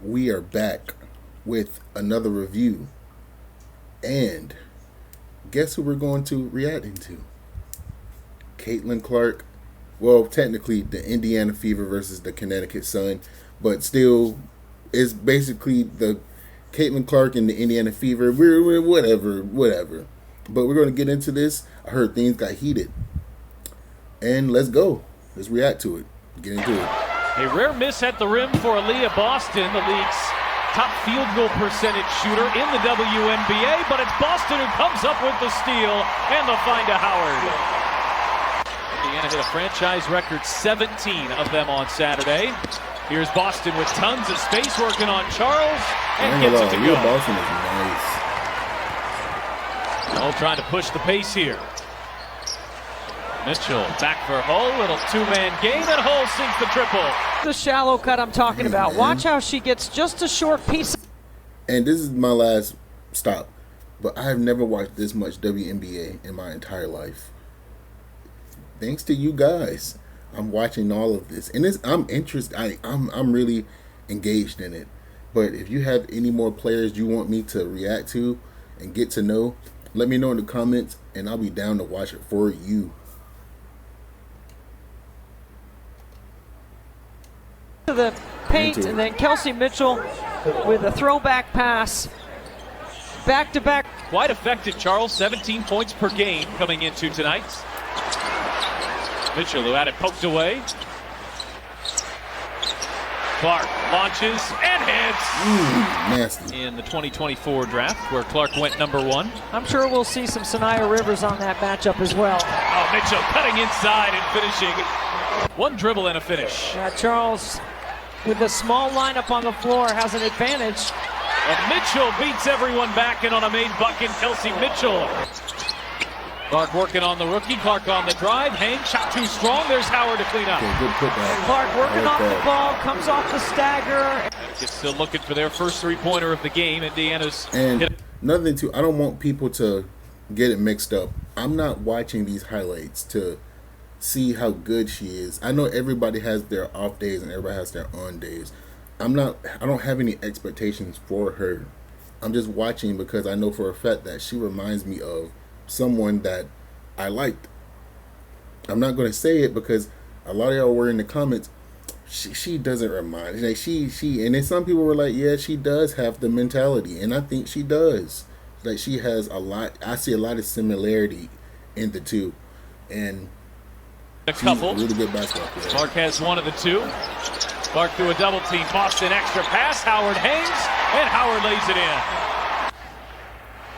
we are back with another review. And guess who we're going to react into? Caitlin Clark. Well, technically the Indiana Fever versus the Connecticut Sun, but still it's basically the Caitlin Clark and the Indiana Fever. We're whatever. But we're going to get into this. I heard things got heated. And let's go. Let's react to it. Get into it. A rare miss at the rim for Aaliyah Boston, the league's top field goal percentage shooter in the WNBA, but it's Boston who comes up with the steal and the find to Howard. Indiana hit a franchise record 17 of them on Saturday. Here's Boston with tons of space working on Charles and gets it to go. Boston is nice. All trying to push the pace here. Mitchell back for Hull, little two-man game, and Hull sinks the triple. The shallow cut I'm talking about. Watch how she gets just a short piece. And this is my last stop, but I have never watched this much WNBA in my entire life. Thanks to you guys, I'm watching all of this, and I'm interested. I'm really engaged in it. But if you have any more players you want me to react to and get to know, let me know in the comments, and I'll be down to watch it for you. To the paint, and then Kelsey Mitchell with a throwback pass. Back to back. Quite effective, Charles. 17 points per game coming into tonight. Mitchell, who had it poked away. Clark launches and hits. Nasty. In the 2024 draft, where Clark went #1. I'm sure we'll see some Sanaya Rivers on that matchup as well. Oh, Mitchell cutting inside and finishing. One dribble and a finish. Yeah, Charles, with the small lineup on the floor, has an advantage. And Mitchell beats everyone back in on a made bucket. Kelsey Mitchell. Clark working on the rookie. Clark on the drive. Hang, shot too strong. There's Howard to clean up. Okay, good putback. Clark working off the ball, comes off the stagger. Connecticut's still looking for their first three-pointer of the game. Indiana's and another thing too, I don't want people to get it mixed up. I'm not watching these highlights to see how good she is. I know everybody has their off days and everybody has their on days. I don't have any expectations for her. I'm just watching because I know for a fact that she reminds me of someone that I liked. I'm not going to say it because a lot of y'all were in the comments. She doesn't remind. Like she and then some people were like, yeah, she does have the mentality, and I think she does. Like she has a lot. I see a lot of similarity in the two, and a couple. Really good basketball player. Clark has one of the two. Clark through a double team. Boston extra pass. Howard hangs, and Howard lays it in.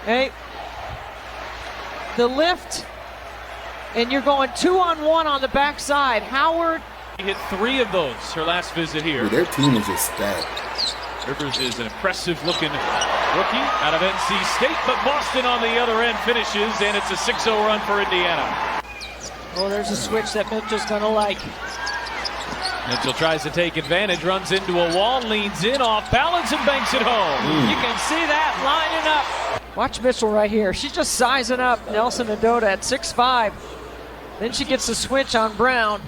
Hey, the lift, and you're going 2-on-1 on the backside. Howard. He hit 3 of those her last visit here. Dude, their team is just stacked. Rivers is an impressive-looking rookie out of NC State, but Boston on the other end finishes, and it's a 6-0 run for Indiana. Oh, there's a switch that Mitchell's going to like. Mitchell tries to take advantage, runs into a wall, leans in, off balance, and banks it home. You can see that lining up. Watch Mitchell right here. She's just sizing up Nelson Adota at 6'5". Then she gets a switch on Brown.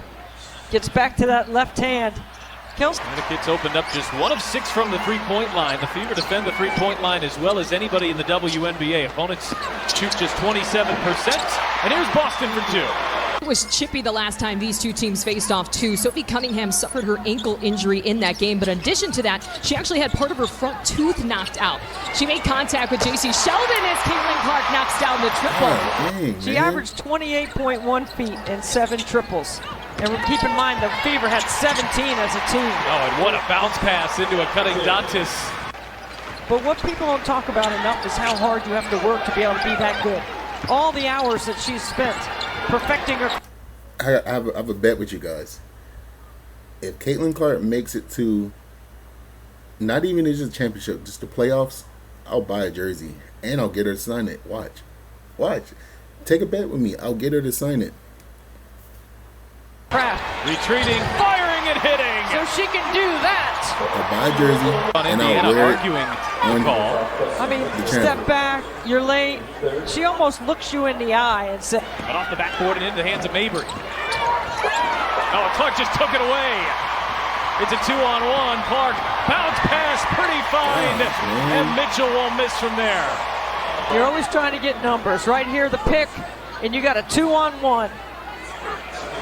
Gets back to that left hand. Connecticut's opened up just 1 of 6 from the three-point line. The Fever defend the three-point line as well as anybody in the WNBA. Opponents shoot just 27%. And here's Boston for 2. It was chippy the last time these two teams faced off too. Sophie Cunningham suffered her ankle injury in that game, but in addition to that, she actually had part of her front tooth knocked out. She made contact with JC Sheldon as Caitlin Clark knocks down the triple. Dang, she averaged 28.1 feet and 7 triples. And keep in mind, the Fever had 17 as a team. Oh, and what a bounce pass into a cutting Dantas. But what people don't talk about enough is how hard you have to work to be able to be that good. All the hours that she's spent perfecting her. I have a bet with you guys. If Caitlin Clark makes it to not even just the championship, just the playoffs, I'll buy a jersey and I'll get her to sign it. Watch. Take a bet with me. I'll get her to sign it. Retreating, firing, and hitting. So she can do that. I'll buy a jersey and I'll wear it on call. I mean, step back, you're late. She almost looks you in the eye and says, but off the backboard and into the hands of Mabry. Oh, Clark just took it away. It's a 2-on-1. Clark, bounce pass, find, and Mitchell won't miss from there. You're always trying to get numbers. Right here, the pick, and you got a 2-on-1.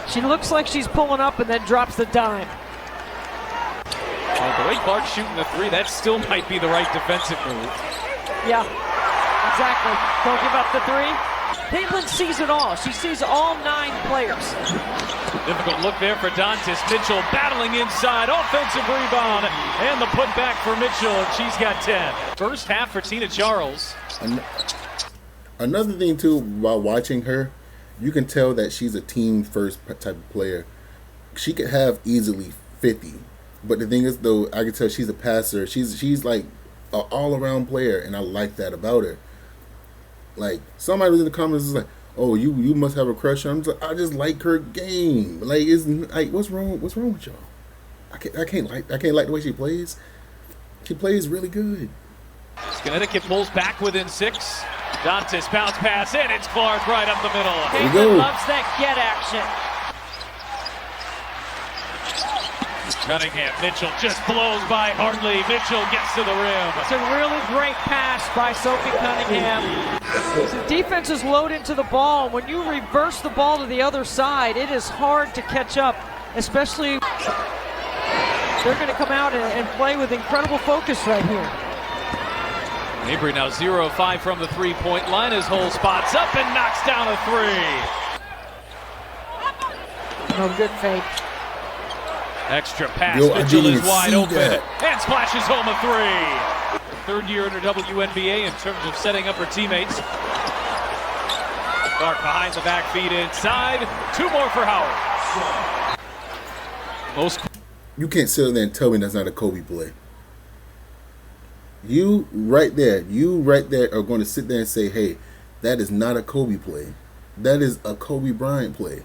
She looks like she's pulling up and then drops the dime. Well, the way Clark's shooting the three, that still might be the right defensive move. Yeah, exactly. Don't give up the three. Caitlin sees it all. She sees all 9 players. Difficult look there for Dantas. Mitchell battling inside. Offensive rebound. And the putback for Mitchell, and she's got 10. First half for Tina Charles. Another thing, too, while watching her, you can tell that she's a team-first type of player. She could have easily 50. But the thing is, though, I can tell she's a passer. She's like an all-around player, and I like that about her. Like, somebody was in the comments was like, "Oh, you must have a crush on her." I just like her game. Like, what's wrong with y'all? I can't like the way she plays. She plays really good. Connecticut pulls back within 6. Dantas bounce pass in. It's Clark right up the middle. Caitlin loves that get action. Cunningham, Mitchell just blows by Hartley. Mitchell gets to the rim. It's a really great pass by Sophie Cunningham. The defense is loaded to the ball. When you reverse the ball to the other side, it is hard to catch up, especially they're going to come out and play with incredible focus right here. Mabry now 0-5 from the three-point line as Hull spots up and knocks down a 3. No good fake. Extra pass, Yo, Mitchell is wide open that. and splashes home a 3. Third year in her WNBA in terms of setting up her teammates. Clark behind the back, feed inside. 2 more for Howard. You can't sit there and tell me that's not a Kobe play. You right there are going to sit there and say, "Hey, that is not a Kobe play. That is a Kobe Bryant play."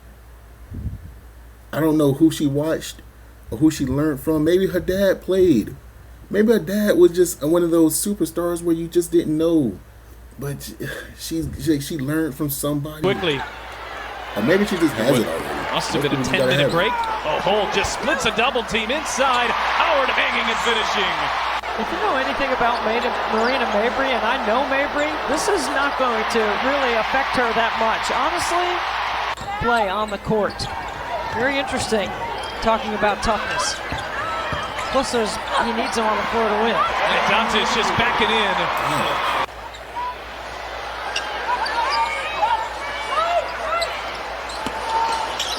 I don't know who she watched or who she learned from. Maybe her dad played. Maybe her dad was just one of those superstars where you just didn't know. But she learned from somebody. Quickly. Or maybe she just has it already. Must have been a 10-minute break. Oh, Hull just splits a double team inside. Howard hanging and finishing. If you know anything about Marina Mabry, and I know Mabry, this is not going to really affect her that much. Honestly, play on the court. Very interesting, talking about toughness. Plus, he needs them on the floor to win. And Dantas just backing in.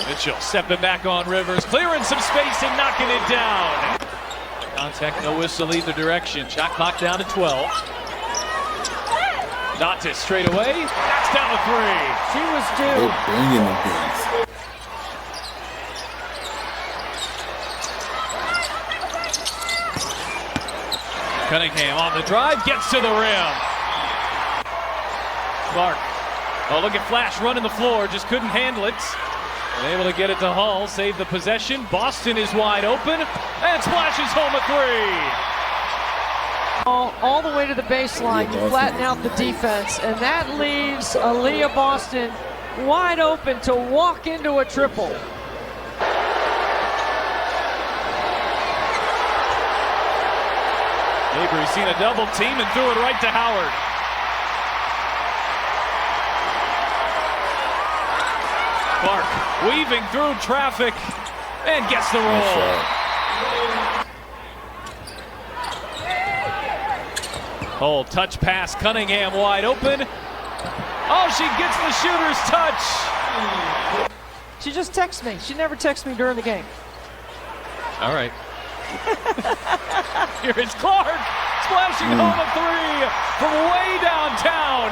Mitchell stepping back on Rivers, clearing some space and knocking it down. Contact, no whistle either direction. Shot clock down to 12. Dantas straight away, knocks down a 3. She was due. They're banging them things. Cunningham on the drive, gets to the rim. Clark, oh look at Flash running the floor, just couldn't handle it. Able to get it to Hull, save the possession. Boston is wide open and splashes home a 3. All the way to the baseline, you flatten out the defense, and that leaves Aaliyah Boston wide open to walk into a triple. Mabry seen a double team and threw it right to Howard. Clark weaving through traffic and gets the roll. Hull touch pass, Cunningham wide open. Oh, she gets the shooter's touch. She just texts me. She never texts me during the game. All right. Here is Clark splashing home a 3 from way downtown.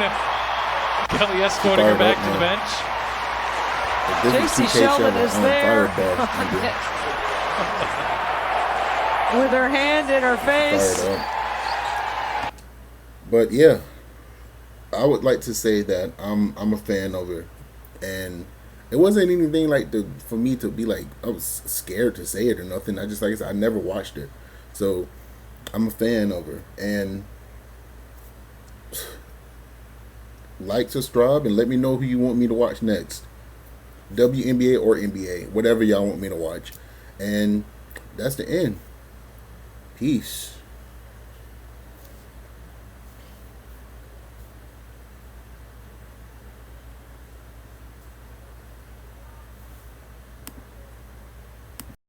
Kelly escorting her back to the bench. JC Sheldon is there with her hand in her face. But yeah, I would like to say that I'm a fan of her, and it wasn't anything like for me to be like I was scared to say it or nothing. I just, like I said, I never watched it, so I'm a fan of her. And like, subscribe, and let me know who you want me to watch next. WNBA or NBA, whatever y'all want me to watch. And that's the end. Peace.